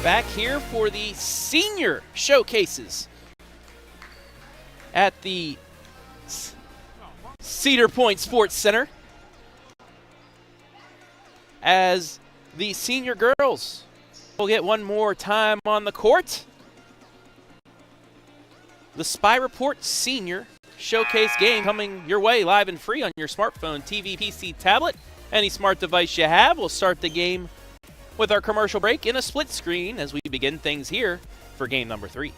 back here for the senior showcases at the Cedar Point Sports Center, as the senior girls will get one more time on the court. The Spyreport Senior Showcase game coming your way live and free on your smartphone, TV, PC, tablet, any smart device you have. We'll start the game with our commercial break in a split screen as we begin things here for game number 3.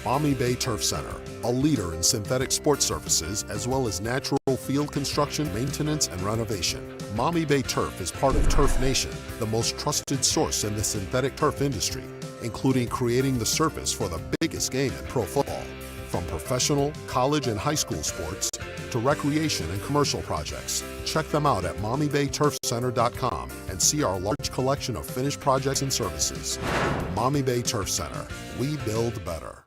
MAUMEE Turf Center, a leader in synthetic sports surfaces as well as natural field construction, maintenance, and renovation. MAUMEE Turf is part of Turf Nation, the most trusted source in the synthetic turf industry, including creating the surface for the biggest game in pro football. From professional, college, and high school sports to recreation and commercial projects, check them out at MAUMEEBayTurfCenter.com and see our large collection of finished projects and services. MAUMEE Turf Center, we build better.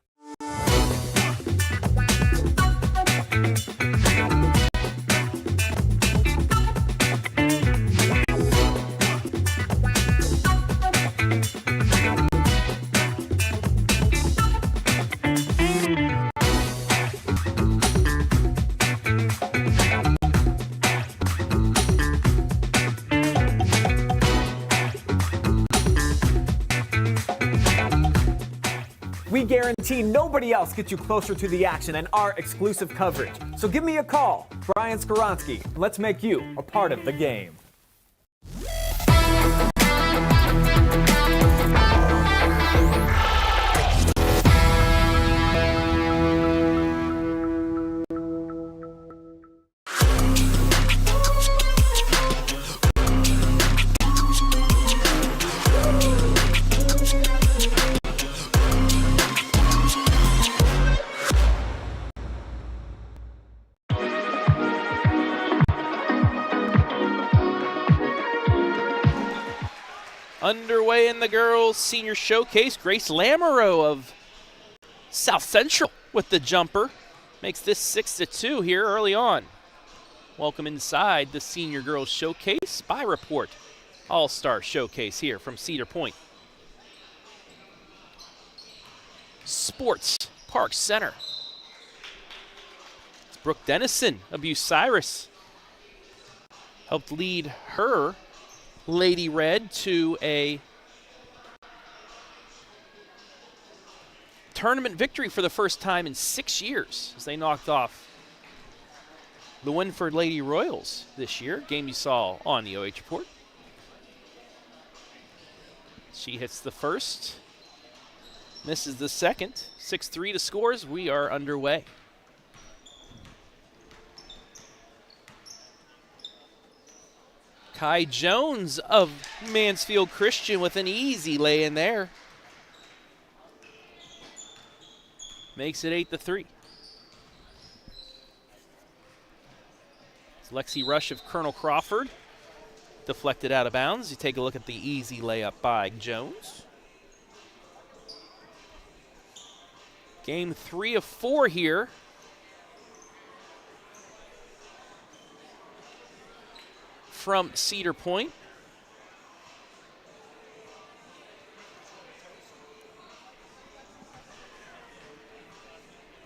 We guarantee nobody else gets you closer to the action and our exclusive coverage. So give me a call, Brian Skoronsky, and let's make you a part of the game. Underway in the girls' senior showcase, Grace Lamoureux of South Central with the jumper. Makes this 6-2 here early on. Welcome inside the senior girls' showcase, Spyreport All Star Showcase here from Cedar Point Sports Park Center. It's Brooke Dennison of Bucyrus. Helped lead her Lady Red to a tournament victory for the first time in 6 years as they knocked off the Winford Lady Royals this year, game you saw on the OH Report. She hits the first, misses the second. 6-3 to scores. We are underway. Kai Jones of Mansfield Christian with an easy lay in there. Makes it 8-3. It's Lexi Rush of Colonel Crawford. Deflected out of bounds. You take a look at the easy layup by Jones. Game 3 of 4 here. From Cedar Point.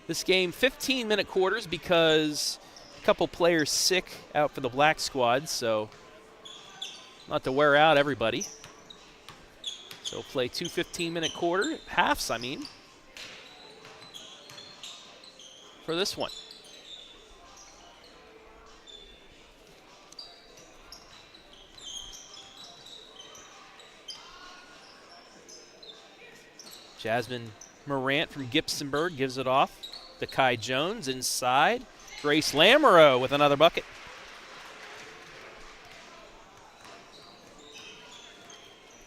This game, 15-minute quarters because a couple players sick out for the black squad, so not to wear out everybody. So play 2 15-minute halves, for this one. Jasmine Morant from Gibsonburg gives it off to Kai Jones inside. Grace Lamoureux with another bucket.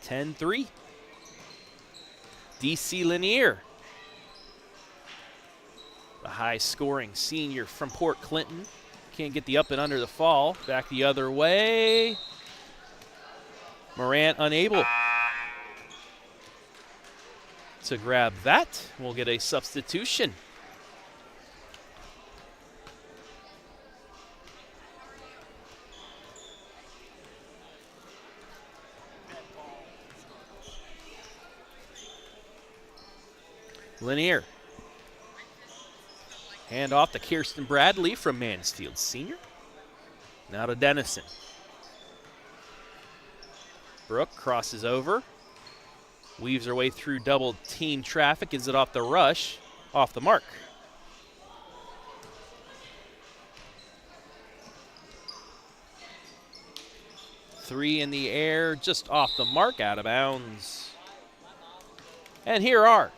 (10-3). DC Lanier, the high-scoring senior from Port Clinton. Can't get the up and under the fall. Back the other way. Morant unable to grab that. We'll get a substitution. Lanier. Hand off to Kirsten Bradley from Mansfield Senior. Now to Dennison. Brooke crosses over. Weaves her way through double team traffic. Gives it off the rush. Off the mark. Three in the air. Just off the mark. Out of bounds. And here are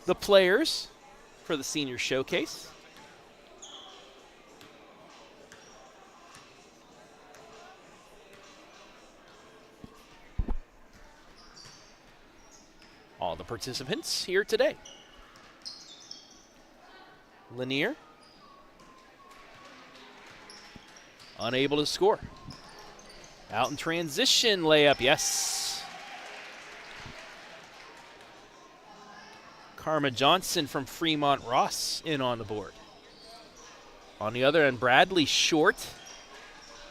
the players for the senior showcase. All the participants here today. Lanier, unable to score. Out in transition, layup, yes. Karma Johnson from Fremont Ross in on the board. On the other end, Bradley short.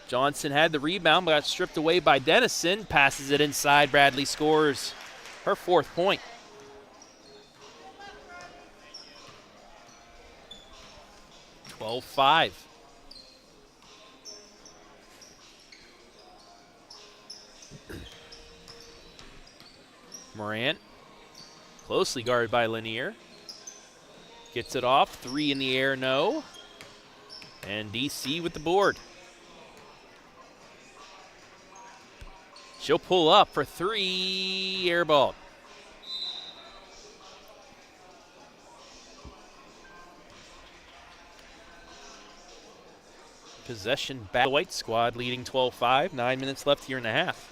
Johnson had the rebound, but got stripped away by Dennison. Passes it inside. Bradley scores her 4th point. (12-5). Morant, closely guarded by Lanier. Gets it off. 3 in the air, no. And DC with the board. She'll pull up for 3, airball. Possession back. The White squad leading 12-5. 9 minutes left here in the half.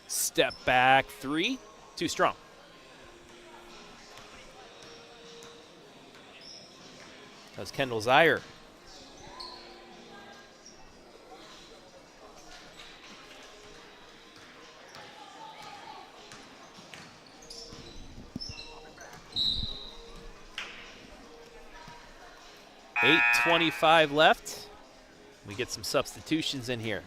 Step back 3, too strong. That's Kendall Zier. .8:25 left. We get some substitutions in here.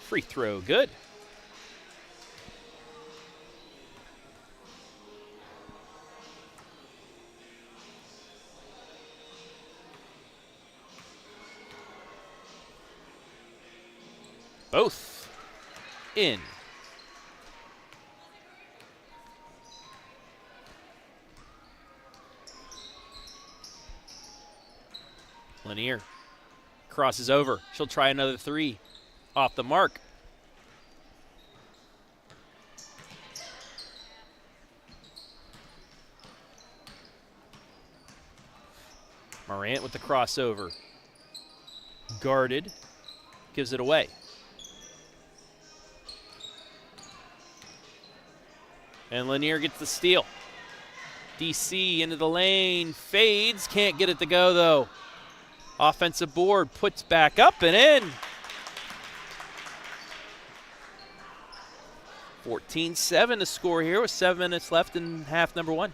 Free throw, good. Both in. Lanier crosses over. She'll try another 3. Off the mark. Morant with the crossover. Guarded. Gives it away. And Lanier gets the steal. DC into the lane. Fades. Can't get it to go, though. Offensive board. Puts back up and in. 14-7 to score here with 7 minutes left in half number 1.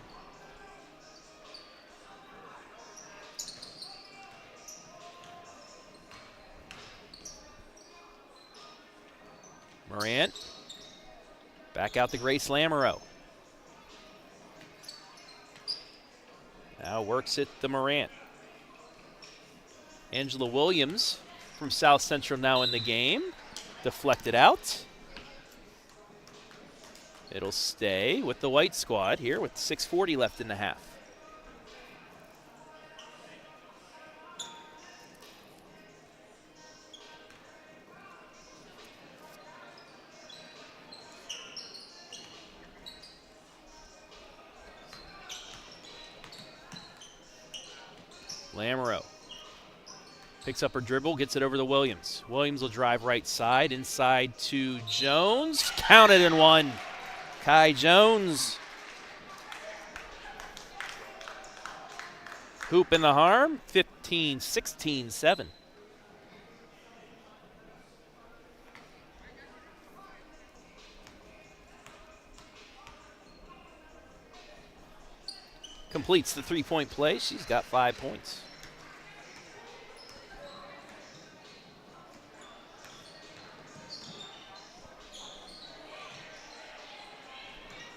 Morant. Back out to Grace Lamoureux. Now works it to Morant. Angela Williams from South Central now in the game. Deflected out. It'll stay with the white squad here with 6:40 left in the half. Lamoureux picks up her dribble, gets it over to Williams. Williams will drive right side, inside to Jones. Counted and one. Kai Jones. Hoop in the harm, 15-16-7. Completes the three-point play. She's got 5 points.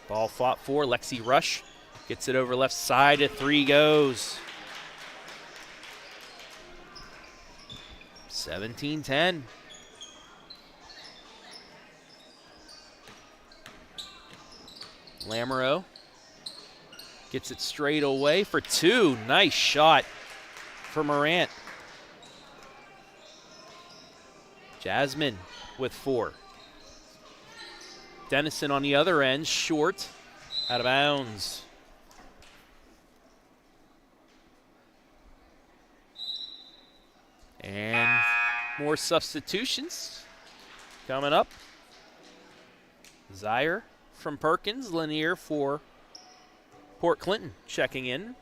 Ball fought for. Lexi Rush gets it over left side. A three goes. 17-10. Lamoureux gets it straight away for two. Nice shot for Morant. Jasmine with 4. Dennison on the other end, short, out of bounds. And more substitutions coming up. Zaire from Perkins, Lanier for Port Clinton checking in.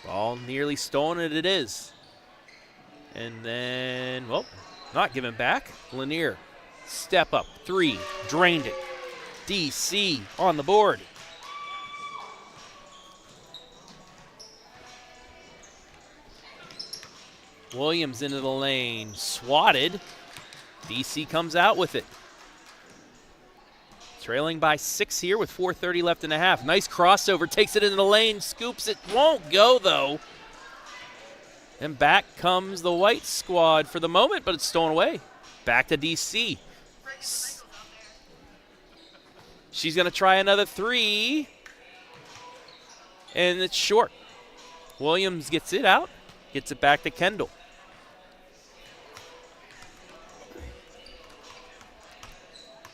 Ball nearly stolen, it is. And then, well, not given back. Lanier, step up, 3, drained it. DC on the board. Williams into the lane, swatted. DC comes out with it. Trailing by 6 here with 4:30 left in the half. Nice crossover, takes it into the lane, scoops it, won't go though. And back comes the white squad for the moment, but it's stolen away. Back to DC. She's gonna try another 3. And it's short. Williams gets it out, gets it back to Kendall.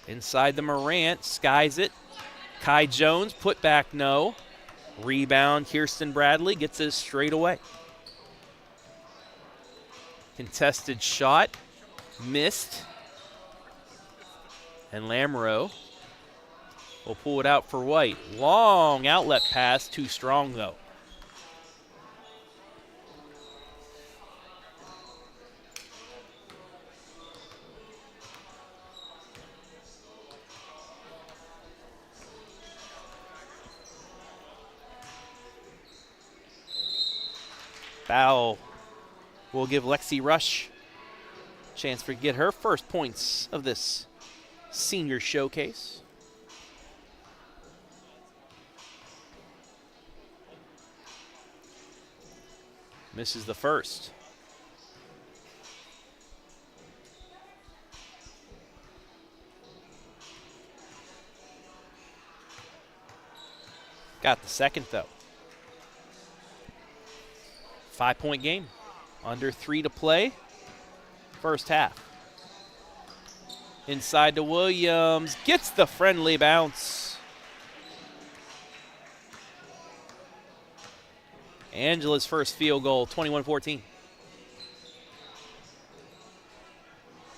Inside the Morant, skies it. Kai Jones, put back no. Rebound, Kirsten Bradley gets it straight away. Contested shot, missed. And Lamoureux will pull it out for White. Long outlet pass, too strong though. Foul will give Lexi Rush a chance to get her first points of this senior showcase. Misses the first. Got the second though. 5-point game. Under 3 to play. First half. Inside to Williams. Gets the friendly bounce. Angela's first field goal, 21-14.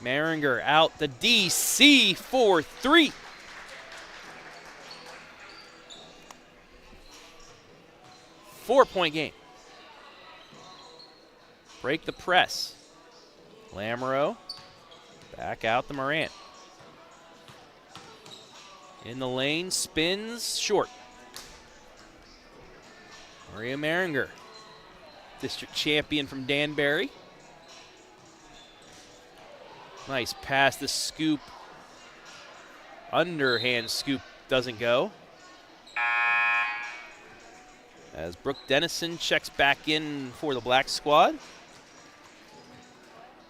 Maringer out the DC for 3. Four-point game. Break the press. Lamoureux back out the Morant. In the lane, spins short. Maria Maringer, district champion from Danbury. Nice pass, the scoop. Underhand scoop doesn't go. as Brooke Dennison checks back in for the black squad.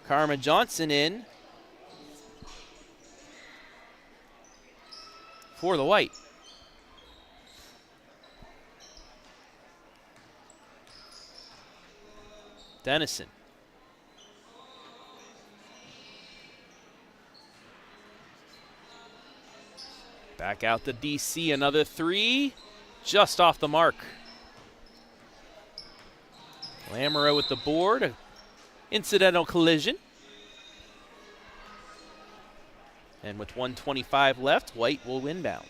Karma Johnson in for the white. Dennison. Back out to DC, another three, just off the mark. Lamoureux with the board, incidental collision. And with 1:25 left, white will inbound.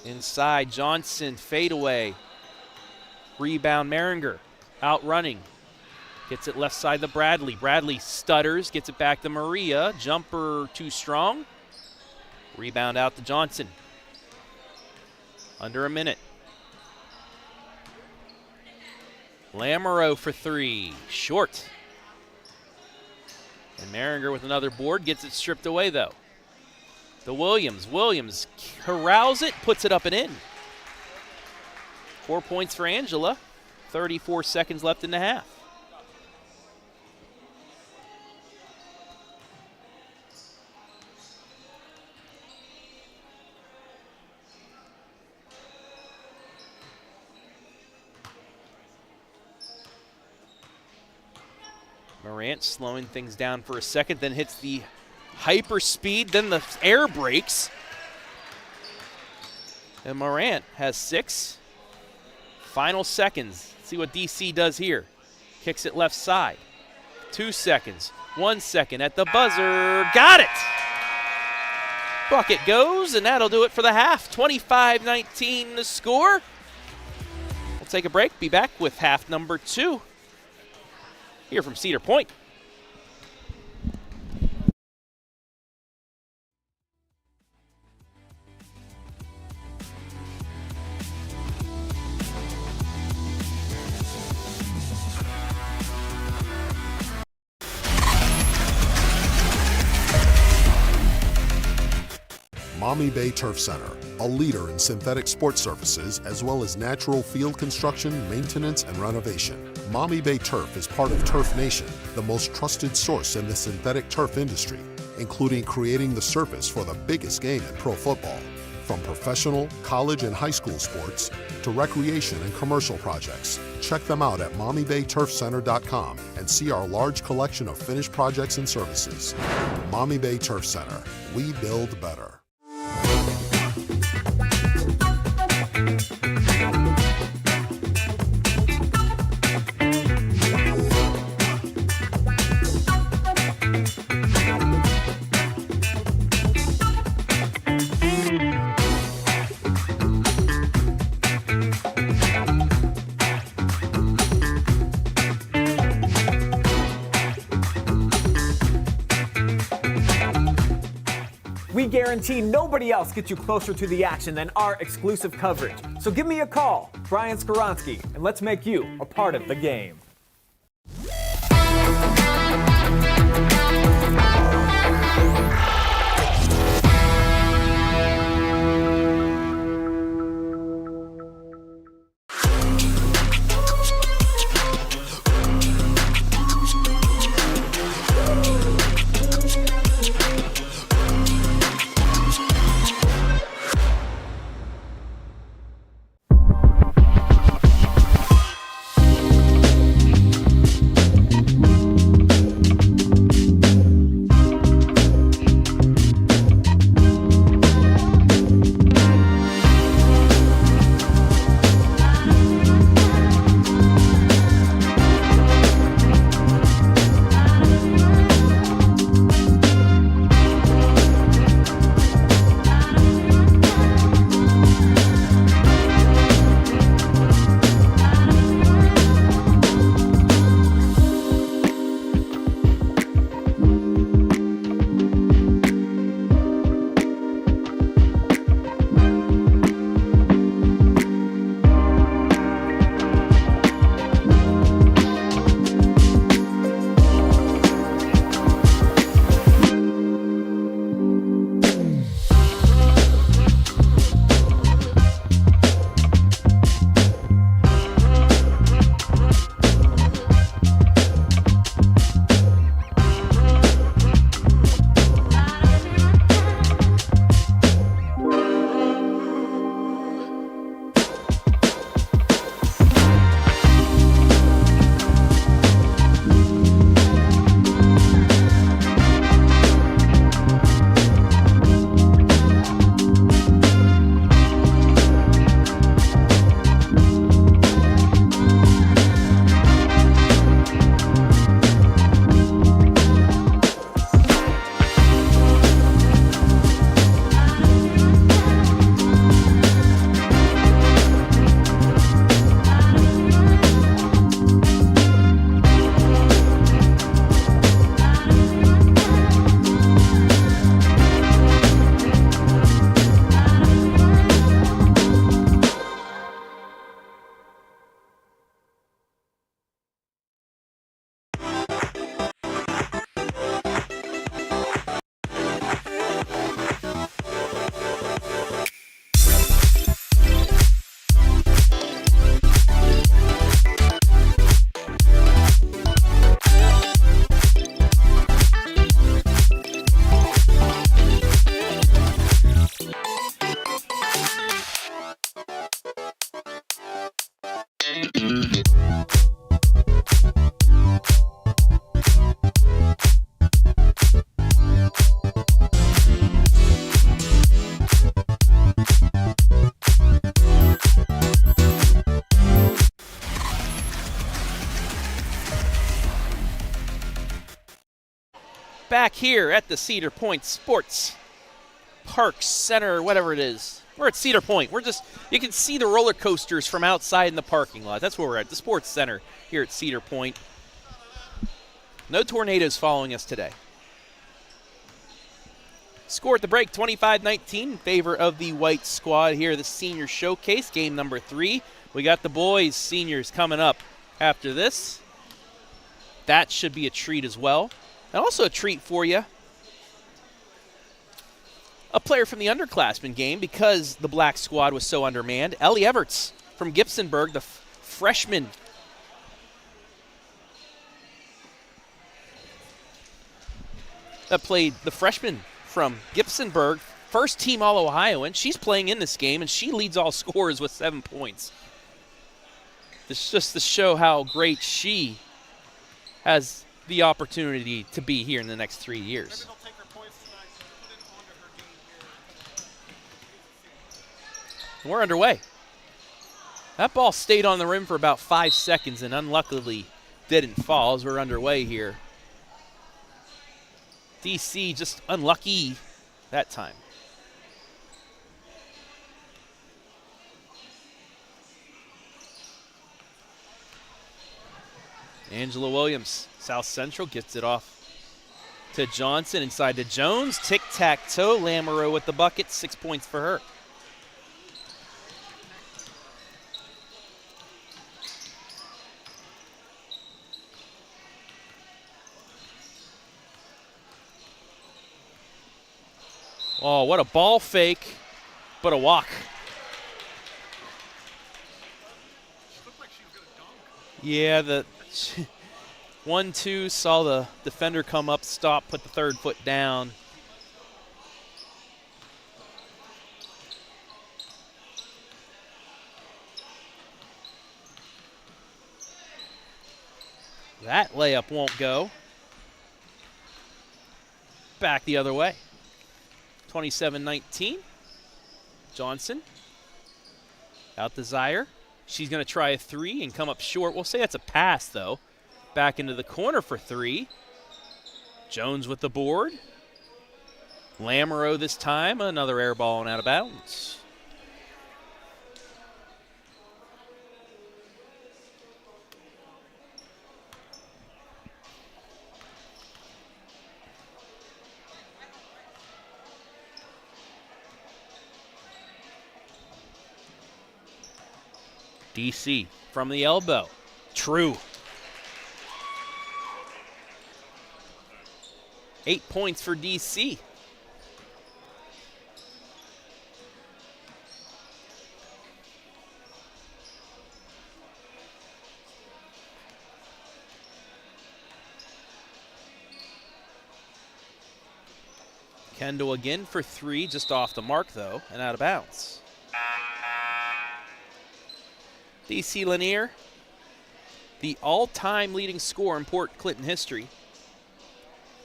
Inside, Johnson, fadeaway. Rebound, Maringer, out running. Gets it left side to Bradley. Bradley stutters, gets it back to Maria. Jumper too strong. Rebound out to Johnson. Under a minute. Lamoureux for three, short. And Maringer with another board, gets it stripped away though. The Williams corrals it, puts it up and in. 4 points for Angela. 34 seconds left in the half. Morant slowing things down for a second, then hits the hyper speed, then the air brakes. And Morant has 6. Final seconds. See what DC does here. Kicks it left side. 2 seconds. 1 second at the buzzer. Got it! Bucket goes, and that'll do it for the half. 25-19 the score. We'll take a break. Be back with half number 2 here from Cedar Point. MAUMEE Bay Turf Center, a leader in synthetic sports surfaces as well as natural field construction, maintenance, and renovation. MAUMEE Bay Turf is part of Turf Nation, the most trusted source in the synthetic turf industry, including creating the surface for the biggest game in pro football. From professional, college, and high school sports to recreation and commercial projects, check them out at MAUMEeBayTurfCenter.com and see our large collection of finished projects and services. MAUMEE Bay Turf Center, we build better. We guarantee nobody else gets you closer to the action than our exclusive coverage. So give me a call, Brian Skoronsky, and let's make you a part of the game. Back here at the Cedar Point Sports Center, whatever it is. We're at Cedar Point. You can see the roller coasters from outside in the parking lot. That's where we're at, the Sports Center here at Cedar Point. No tornadoes following us today. Score at the break, 25-19 in favor of the white squad here, the senior showcase, game number 3. We got the boys, seniors, coming up after this. That should be a treat as well. And also a treat for you, a player from the underclassmen game because the black squad was so undermanned. Ellie Everts from Gibsonburg, the freshman. That played the freshman from Gibsonburg, first team All-Ohioan. She's playing in this game, and she leads all scorers with 7 points. This is just to show how great she has the opportunity to be here in the next 3 years. We're underway. That ball stayed on the rim for about 5 seconds and unluckily didn't fall as we're underway here. DC just unlucky that time. Angela Williams, South Central, gets it off to Johnson, inside to Jones. Tic-tac-toe, Lamoureux with the bucket, 6 points for her. Oh, what a ball fake, but a walk. Yeah, the 1-2 saw the defender come up, stop, put the third foot down. That layup won't go. Back the other way. 27-19. Johnson out to Zaire. She's going to try a 3 and come up short. We'll say that's a pass, though. Back into the corner for 3. Jones with the board. Lamoureux this time. Another air ball and out of bounds. DC from the elbow. True. 8 points for DC. Kendall again for 3, just off the mark though, and out of bounds. DC Lanier, the all-time leading scorer in Port Clinton history,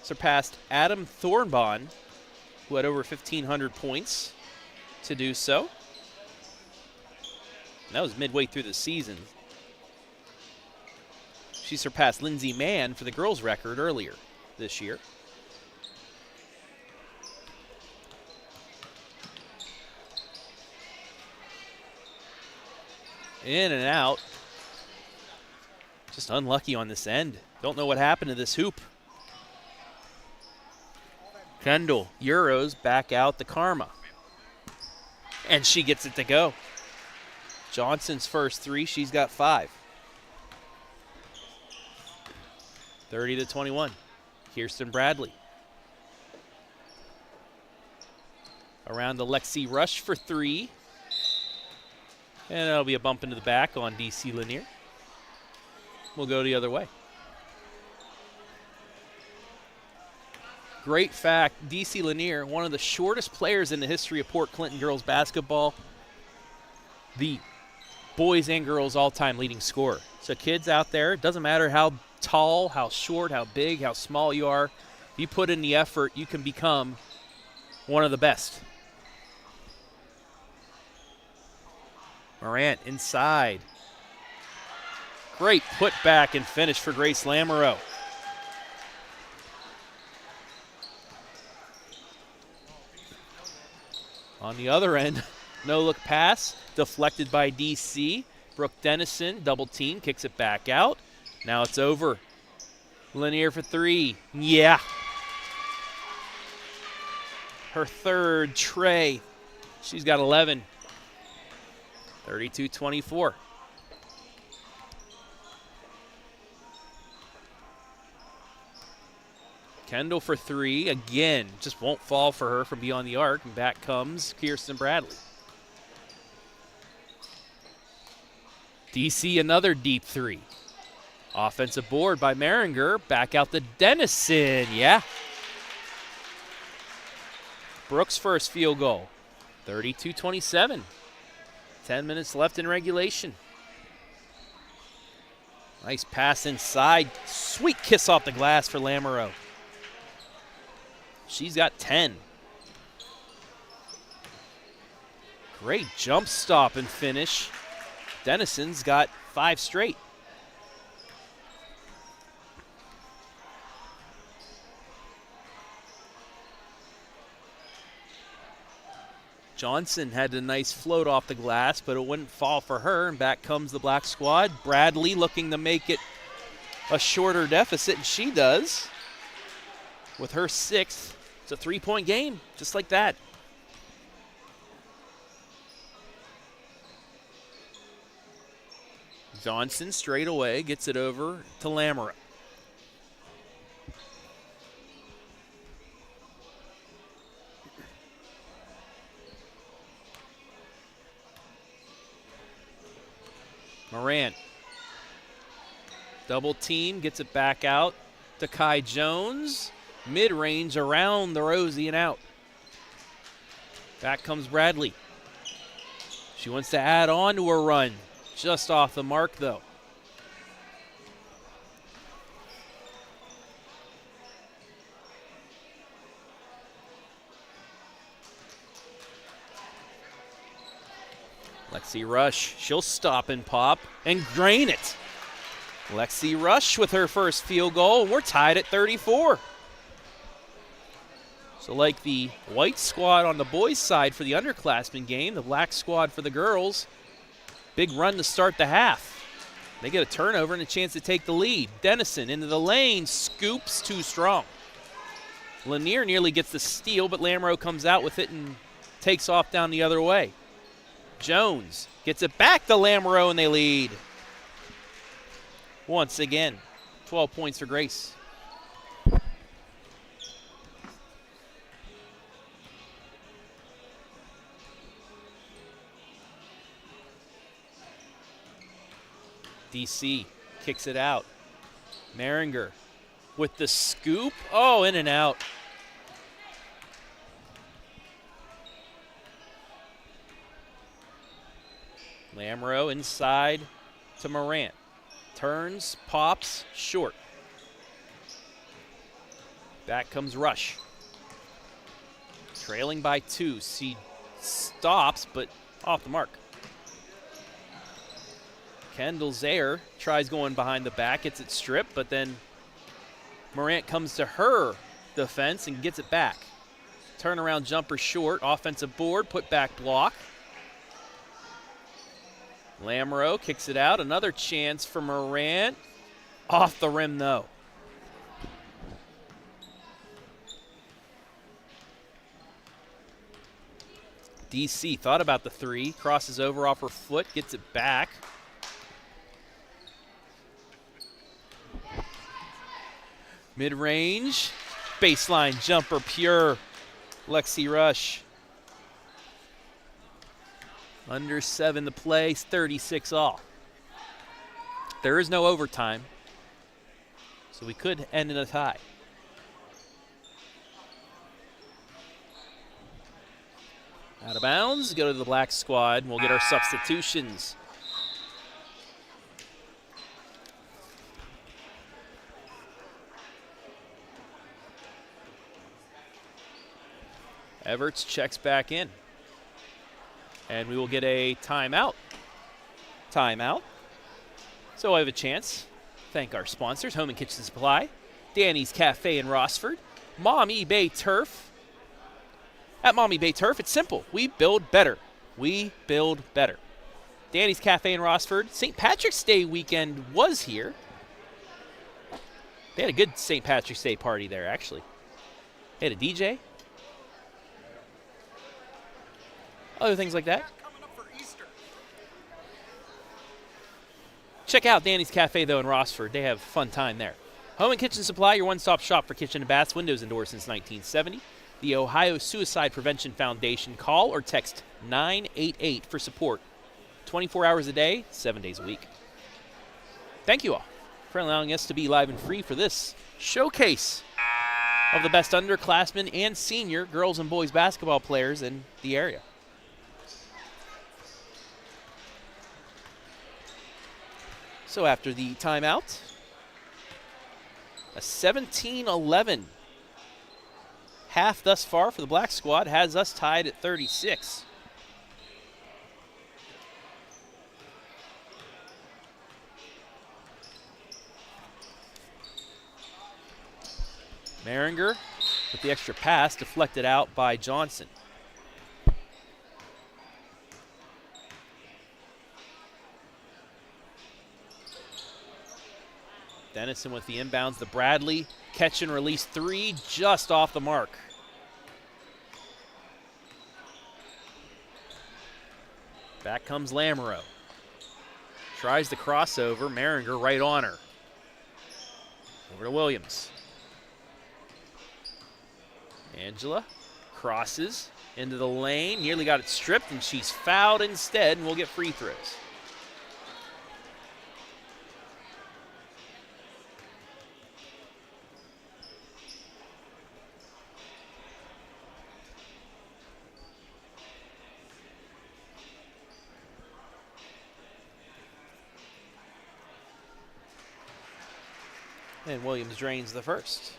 surpassed Adam Thornbond, who had over 1,500 points to do so. And that was midway through the season. She surpassed Lindsay Mann for the girls' record earlier this year. In and out. Just unlucky on this end. Don't know what happened to this hoop. Kendall, Euros, back out to Karma. And she gets it to go. Johnson's first 3, she's got 5. 30-21. Kirsten Bradley. Around to Lexi Rush for 3. And that'll be a bump into the back on DC Lanier. We'll go the other way. Great fact, DC Lanier, one of the shortest players in the history of Port Clinton girls basketball. The boys and girls all-time leading scorer. So kids out there, it doesn't matter how tall, how short, how big, how small you are. If you put in the effort, you can become one of the best. Morant inside. Great put back and finish for Grace Lamoureux. On the other end, no-look pass, deflected by DC. Brooke Dennison, double team, kicks it back out. Now it's over. Lanier for three. Yeah. Her third, Trey. She's got 11. 32-24. Kendall for three. Again, just won't fall for her from beyond the arc. And back comes Kirsten Bradley. DC another deep three. Offensive board by Maringer. Back out to Dennison. Yeah. Brooks' first field goal. 32-27. 10 minutes left in regulation. Nice pass inside. Sweet kiss off the glass for Lamoureux. She's got 10. Great jump stop and finish. Dennison's got 5 straight. Johnson had a nice float off the glass, but it wouldn't fall for her, and back comes the black squad. Bradley looking to make it a shorter deficit, and she does. With her 6th, it's a 3-point game, just like that. Johnson straight away gets it over to Lamoureux. Morant. Double team, gets it back out to Kai Jones. Mid-range around the Rosie and out. Back comes Bradley. She wants to add on to her run. Just off the mark, though. Lexi Rush, she'll stop and pop and drain it. Lexi Rush with her first field goal, and we're tied at 34. So like the white squad on the boys' side for the underclassmen game, the black squad for the girls, big run to start the half. They get a turnover and a chance to take the lead. Dennison into the lane, scoops too strong. Lanier nearly gets the steal, but Lamoureux comes out with it and takes off down the other way. Jones gets it back to Lamoureux, and they lead. Once again, 12 points for Grace. DC kicks it out. Maringer with the scoop. Oh, in and out. Lamoureux inside to Morant. Turns, pops, short. Back comes Rush. Trailing by 2. She stops, but off the mark. Kendall Zaire tries going behind the back, gets it stripped, but then Morant comes to her defense and gets it back. Turnaround jumper short, offensive board, put back block. Lamoureux kicks it out, another chance for Morant. Off the rim though. DC thought about the 3, crosses over off her foot, gets it back. Mid-range, baseline jumper, pure. Lexi Rush. Under 7 to play, 36 all. There is no overtime, so we could end in a tie. Out of bounds, go to the black squad, and we'll get our substitutions. Everts checks back in. And we will get a timeout. Timeout. So I have a chance. Thank our sponsors, Home and Kitchen Supply, Danny's Cafe in Rossford, MAUMEE Bay Turf. At MAUMEE Bay Turf, it's simple. We build better. We build better. Danny's Cafe in Rossford. St. Patrick's Day weekend was here. They had a good St. Patrick's Day party there, actually. They had a DJ. Other things like that. Check out Danny's Cafe, though, in Rossford. They have a fun time there. Home and Kitchen Supply, your one-stop shop for kitchen and baths, windows, and doors since 1970. The Ohio Suicide Prevention Foundation. Call or text 988 for support. 24 hours a day, 7 days a week. Thank you all for allowing us to be live and free for this showcase of the best underclassmen and senior girls and boys basketball players in the area. So after the timeout, a 17-11 half thus far for the Black squad has us tied at 36. Maringer with the extra pass deflected out by Johnson. Dennison with the inbounds. The Bradley catch and release three just off the mark. Back comes Lamoureux. Tries the crossover. Maringer right on her. Over to Williams. Angela crosses into the lane. Nearly got it stripped, and she's fouled instead, and we'll get free throws. And Williams drains the first.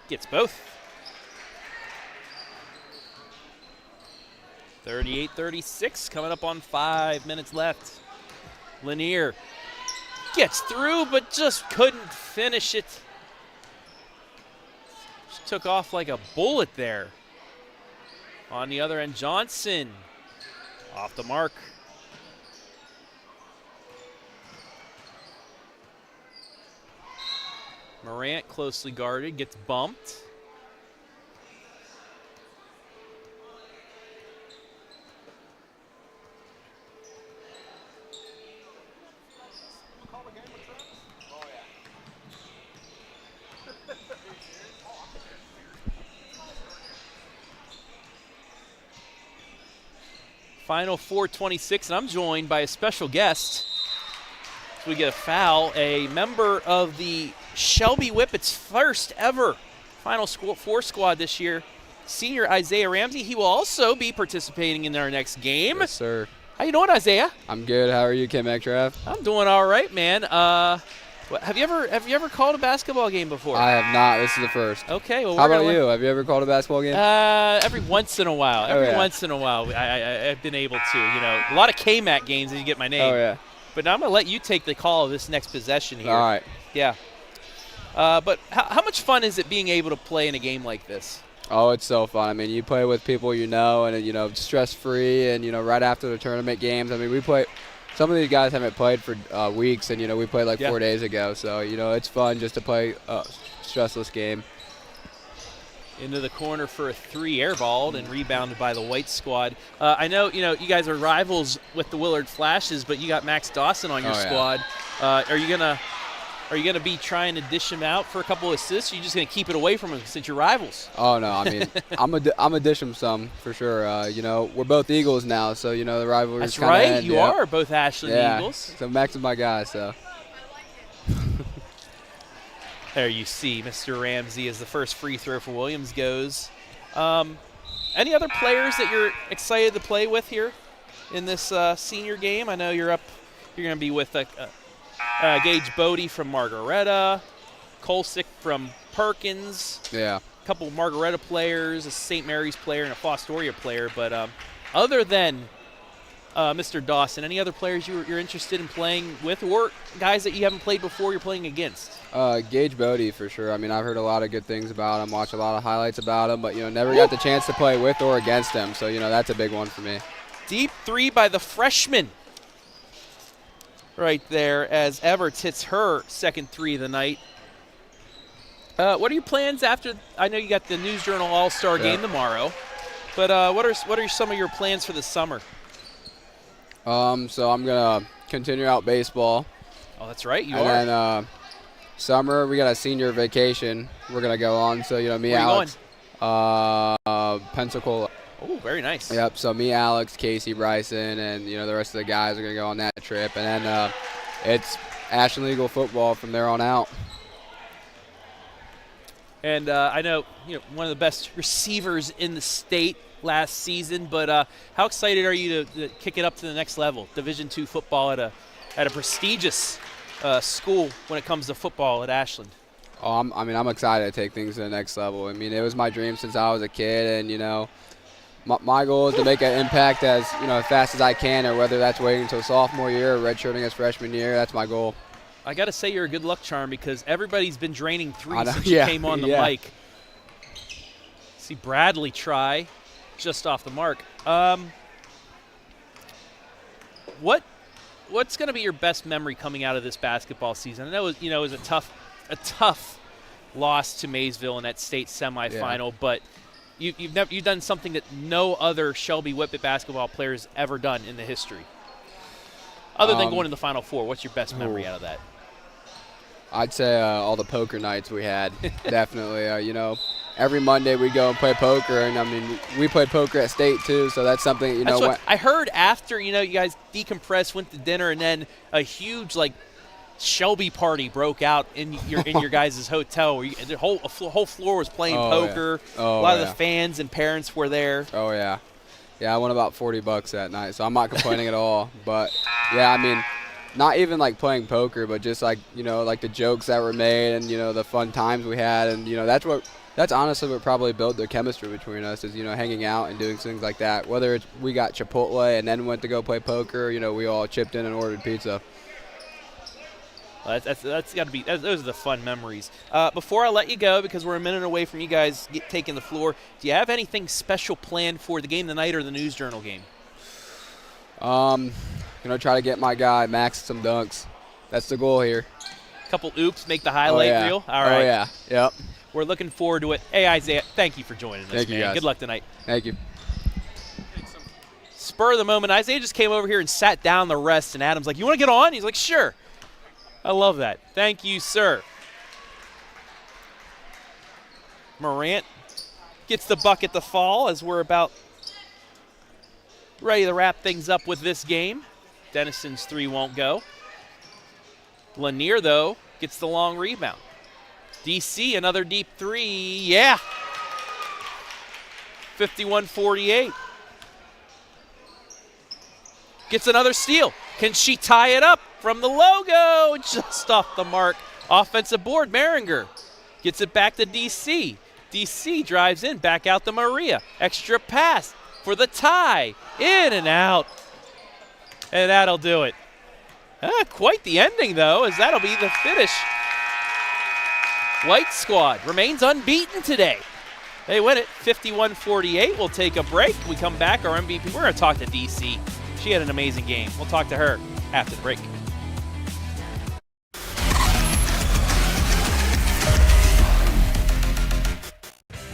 Gets both. 38-36, coming up on 5 minutes left. Lanier gets through, but just couldn't finish it. Just took off like a bullet there. On the other end, Johnson off the mark. Morant closely guarded, gets bumped. Final 4:26, and I'm joined by a special guest. So we get a foul, a member of the Shelby Whippets' first ever Final Four squad this year, senior Isaiah Ramsey. He will also be participating in our next game. Yes, sir. How you doing, Isaiah? I'm good. How are you, Kim Trav? I'm doing all right, man. Have you ever called a basketball game before? I have not. This is the first. Okay. Well, how about you? Have you ever called a basketball game? Every once in a while. Once in a while, I've been able to. You know, a lot of KMAC games, as you get my name. Oh yeah. But now I'm gonna let you take the call of this next possession here. All right. Yeah. But how much fun is it being able to play in a game like this? Oh, it's so fun. I mean, you play with people you know, and stress-free, and right after the tournament games. I mean, we play. Some of these guys haven't played for weeks, and we played like 4 days ago. So it's fun just to play a stressless game. Into the corner for a three, airballed and rebounded by the White squad. I know you guys are rivals with the Willard Flashes, but you got Max Dawson on your squad. Are you gonna be trying to dish him out for a couple of assists? Or are you just gonna keep it away from him since you're rivals? Oh no, I mean I'm a dish him some for sure. We're both Eagles now, so the rivalry. That's right. You are both Ashland Eagles. So Max is my guy. So. There you see Mr. Ramsey as the first free throw for Williams goes. Any other players that you're excited to play with here in this senior game? I know you're up You're going to be with Gage Bodie from Margaretta, Kolsick from Perkins. Yeah. A couple of Margaretta players, a St. Mary's player, and a Fostoria player. But other than Mr. Dawson, any other players you're interested in playing with, or guys that you haven't played before you're playing against? Gage Bodie for sure. I mean, I've heard a lot of good things about him, watched a lot of highlights about him, but, never got the chance to play with or against him. So, that's a big one for me. Deep three by the freshman right there as Everts hits her second three of the night. What are your plans after? I know you got the News Journal All-Star game tomorrow, but what are some of your plans for the summer? So I'm going to continue out baseball. Oh, that's right, you and are. And then summer, we got a senior vacation we're going to go on. So, me, Where Alex. Going? Pensacola. Oh, very nice. Yep, so me, Alex, Casey, Bryson, and, the rest of the guys are going to go on that trip. And then it's Ashland Eagle football from there on out. And I know, one of the best receivers in the state last season, but how excited are you to kick it up to the next level, Division II football at a prestigious school when it comes to football at Ashland? Oh, I'm excited to take things to the next level. I mean, it was my dream since I was a kid, and, my goal is to make an impact as fast as I can, or whether that's waiting until sophomore year or redshirting as freshman year. That's my goal. I got to say you're a good luck charm because everybody's been draining threes since you came on the mic. See Bradley try just off the mark. What's going to be your best memory coming out of this basketball season? I know it was a tough loss to Maysville in that state semifinal, but you've done something that no other Shelby Whippet basketball player has ever done in the history. Other than going to the Final Four, what's your best memory out of that? I'd say all the poker nights we had, definitely. Every Monday we go and play poker, and I mean we played poker at state too, so that's something That's what I heard after you guys decompressed, went to dinner, and then a huge Shelby party broke out in your guys' hotel. Where the whole floor was playing poker. Yeah. A lot of the fans and parents were there. Oh yeah, I won about $40 that night, so I'm not complaining at all. But yeah, I mean, not even playing poker, but just the jokes that were made and the fun times we had, and that's honestly what probably built the chemistry between us is hanging out and doing things like that. Whether it's we got Chipotle and then went to go play poker, we all chipped in and ordered pizza. Well, that's got to be those are the fun memories. Before I let you go, because we're a minute away from you guys taking the floor, do you have anything special planned for the game tonight or the News Journal game? Try to get my guy Max some dunks. That's the goal here. Couple oops, make the highlight reel. All right. Oh yeah. Yep. We're looking forward to it. Hey Isaiah, thank you for joining us. Thank you, man. guys. Good luck tonight. Thank you. Spur of the moment. Isaiah just came over here and sat down the rest, and Adam's like, "You want to get on?" He's like, "Sure." I love that. Thank you, sir. Morant gets the bucket to fall as we're about ready to wrap things up with this game. Dennison's three won't go. Lanier, though, gets the long rebound. DC, another deep three. Yeah. 51-48. Gets another steal. Can she tie it up from the logo? Just off the mark. Offensive board, Maringer gets it back to DC. DC drives in, back out to Maria. Extra pass for the tie. In and out. And that'll do it. Quite the ending, though, as that'll be the finish. White squad remains unbeaten today. They win it 51-48. We'll take a break. We come back, our MVP. We're going to talk to DC. She had an amazing game. We'll talk to her after the break.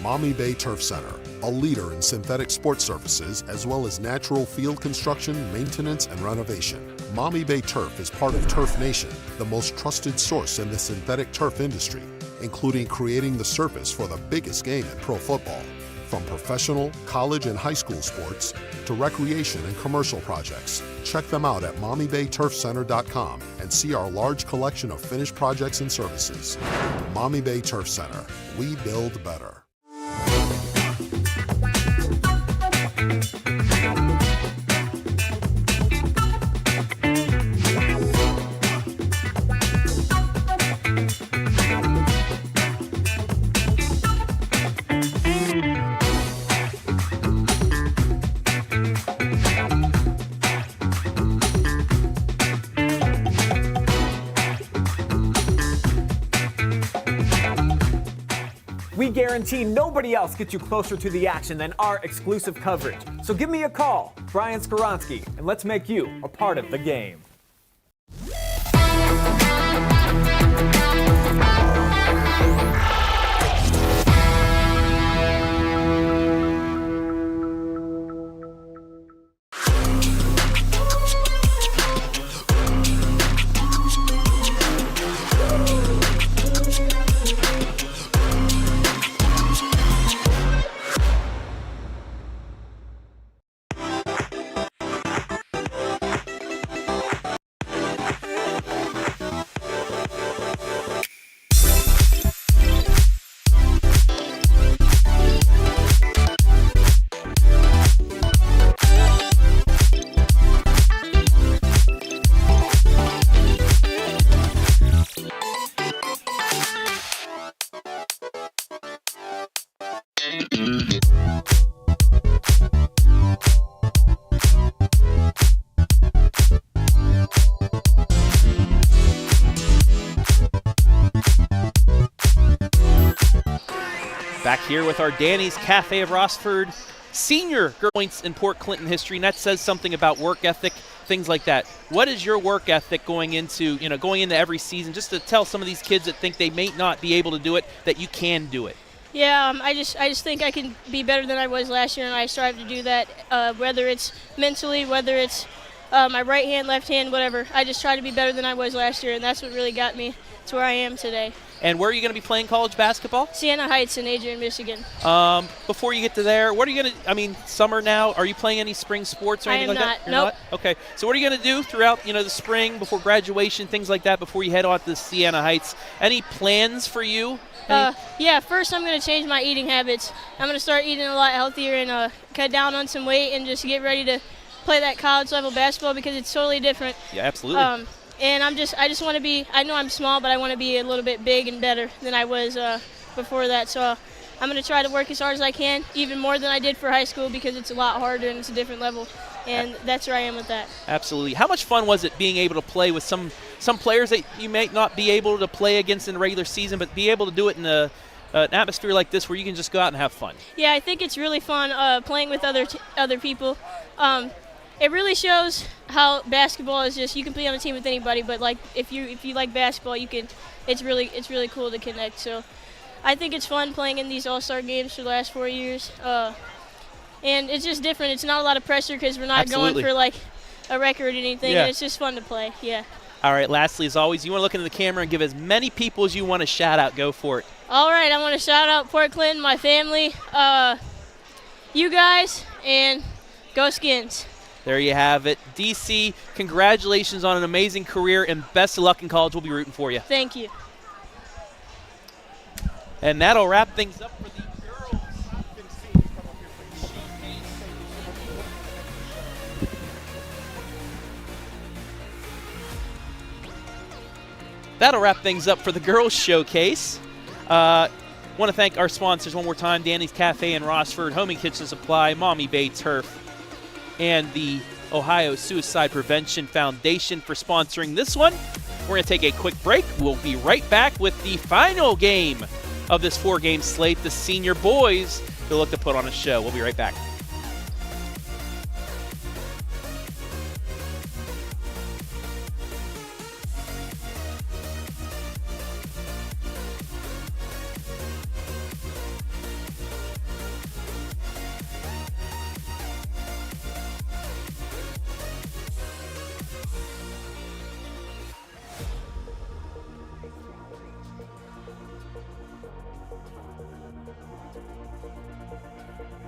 MAUMEE Bay Turf Center, a leader in synthetic sports surfaces as well as natural field construction, maintenance, and renovation. MAUMEE Bay Turf is part of Turf Nation, the most trusted source in the synthetic turf industry, including creating the surface for the biggest game in pro football. From professional, college, and high school sports to recreation and commercial projects. Check them out at MAUMEeBayTurfCenter.com and see our large collection of finished projects and services. MAUMEE Bay Turf Center. We build better. We guarantee nobody else gets you closer to the action than our exclusive coverage. So give me a call, Brian Skoronsky, and let's make you a part of the game. Back here with our Danny's Cafe of Rossford senior girl points in Port Clinton history, and that says something about work ethic, things like that. What is your work ethic going into every season, just to tell some of these kids that think they may not be able to do it, that you can do it? Yeah, I just think I can be better than I was last year, and I strive to do that, whether it's mentally, whether it's my right hand, left hand, whatever. I just try to be better than I was last year, and that's what really got me to where I am today. And where are you going to be playing college basketball? Siena Heights in Adrian, Michigan. Before you get to there, what are you going to, summer now, are you playing any spring sports or anything like that? I am not, nope. Not? Okay, so what are you going to do throughout, the spring, before graduation, things like that, before you head on to Siena Heights? Any plans for you? Yeah, first I'm going to change my eating habits. I'm going to start eating a lot healthier and cut down on some weight and just get ready to play that college level basketball because it's totally different. Yeah, absolutely. And I just want to be, I know I'm small, but I want to be a little bit big and better than I was before that. So I'm going to try to work as hard as I can, even more than I did for high school because it's a lot harder and it's a different level. And that's where I am with that. Absolutely. How much fun was it being able to play with some players that you may not be able to play against in the regular season, but be able to do it in an atmosphere like this where you can just go out and have fun? Yeah, I think it's really fun playing with other people. It really shows how basketball is just, you can play on a team with anybody, but like if you like basketball, you can. It's really cool to connect. So I think it's fun playing in these All-Star games for the last 4 years. And it's just different. It's not a lot of pressure because we're not going for like a record or anything. Yeah. And it's just fun to play. Yeah. All right, lastly, as always, you want to look into the camera and give as many people as you want to shout out. Go for it. All right, I want to shout out Port Clinton, my family, you guys, and go Skins. There you have it. DC, congratulations on an amazing career and best of luck in college. We'll be rooting for you. Thank you. And that'll wrap things up for the girls. That'll wrap things up for the girls' showcase. Want to thank our sponsors one more time, Danny's Cafe in Rossford, Home and Kitchen Supply, MAUMEE Bay Turf, and the Ohio Suicide Prevention Foundation for sponsoring this one. We're going to take a quick break. We'll be right back with the final game of this 4-game slate, the senior boys. They'll look to put on a show. We'll be right back.